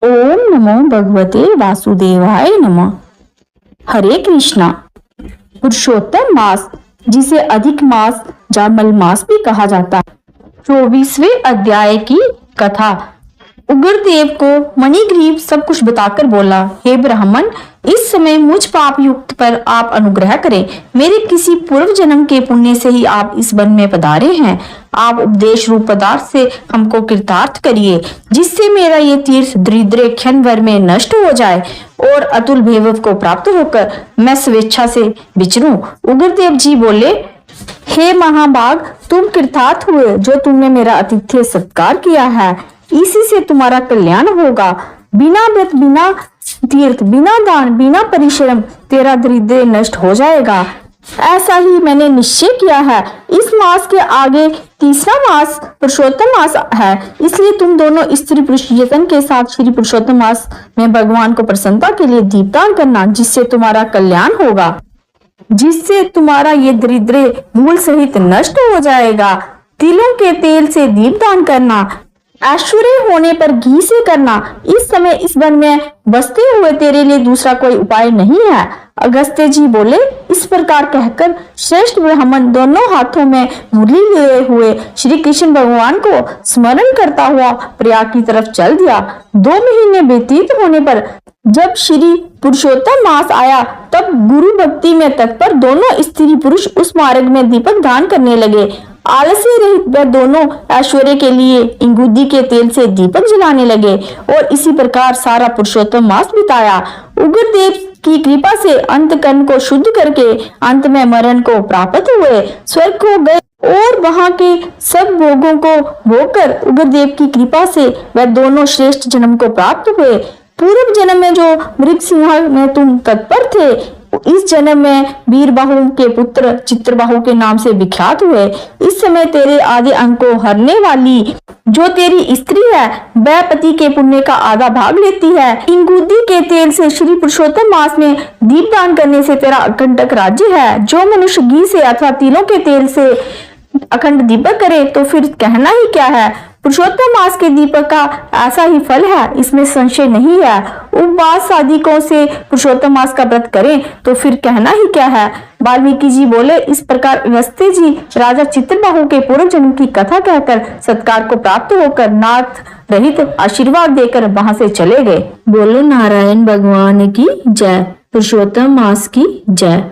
ओम नमो भगवते वासुदेवाय नमः। हरे कृष्णा। पुरुषोत्तम मास, जिसे अधिक मास या मलमास भी कहा जाता है, 24वें अध्याय की कथा। उग्रदेव को मणिग्रीव सब कुछ बताकर बोला, हे ब्राह्मण, इस समय मुझ पाप युक्त पर आप अनुग्रह करें। मेरे किसी पूर्व जन्म के पुण्य से ही आप इस वन में पधारे हैं। आप उपदेश रूप पदार्थ से हमको कृतार्थ करिए, जिससे मेरा ये तीर्थ दरिद्र क्षण भर में नष्ट हो जाए और अतुल वैभव को प्राप्त होकर मैं स्वेच्छा से विचरूं। उग्रदेव जी बोले, हे महाभाग, तुम कृतार्थ हुए जो तुमने मेरा आतिथ्य सत्कार किया है। इसी से तुम्हारा कल्याण होगा। बिना व्रत, बिना तीर्थ, बिना दान, बिना परिश्रम तेरा दरिद्र नष्ट हो जाएगा। ऐसा ही मैंने निश्चय किया है। इस मास के आगे तीसरा मास पुरुषोत्तम मास है, इसलिए तुम दोनों स्त्री पुरुष यत्न के साथ श्री पुरुषोत्तम मास में भगवान को प्रसन्नता के लिए दीपदान करना, जिससे तुम्हारा कल्याण होगा, जिससे तुम्हारा ये दरिद्र मूल सहित नष्ट हो जाएगा। तिलों के तेल से दीपदान करना, ऐश्वर्य होने पर घी से करना। इस समय इस वन में बसते हुए तेरे लिए दूसरा कोई उपाय नहीं है। अगस्त्य जी बोले, इस प्रकार कहकर श्रेष्ठ ब्राह्मण दोनों हाथों में मुरली लिए हुए श्री कृष्ण भगवान को स्मरण करता हुआ प्रयाग की तरफ चल दिया। 2 महीने व्यतीत होने पर जब श्री पुरुषोत्तम मास आया, तब गुरु भक्ति में तत्पर दोनों स्त्री पुरुष उस मार्ग में दीपक दान करने लगे। आलस्य रहित वे दोनों ऐश्वर्य के लिए इंगूदी के तेल से दीपक जलाने लगे और इसी प्रकार सारा पुरुषोत्तम मास बिताया। उग्रदेव की कृपा से अंतकरण को शुद्ध करके अंत में मरण को प्राप्त हुए, स्वर्ग को गए और वहां के सब भोगों को भोगकर उग्रदेव की कृपा से वे दोनों श्रेष्ठ जन्म को प्राप्त हुए। पूर्व जन्म में जो मृगसिंह में तुम तत्पर थे, इस जन्म में वीरबाहु के पुत्र चित्रबाहु के नाम से विख्यात हुए। इस समय तेरे आधे अंग को हरने वाली जो तेरी स्त्री है, वह पति के पुण्य का आधा भाग लेती है। इंगूदी के तेल से श्री पुरुषोत्तम मास में दीपदान करने से तेरा अखंडक राज्य है। जो मनुष्य घी से अथवा तिलों के तेल से अखंड दीपक करे तो फिर कहना ही क्या है। पुरुषोत्तम मास के दीपक का ऐसा ही फल है, इसमें संशय नहीं है। उपवास साधिकों से पुरुषोत्तम मास का व्रत करें तो फिर कहना ही क्या है। वाल्मीकि जी बोले, इस प्रकार अगस्त्य जी राजा चित्रबाहु के पूर्व जन्म की कथा कहकर सत्कार को प्राप्त होकर नाथ रहित आशीर्वाद देकर वहां से चले गए। बोलो नारायण भगवान की जय, पुरुषोत्तम मास की जय।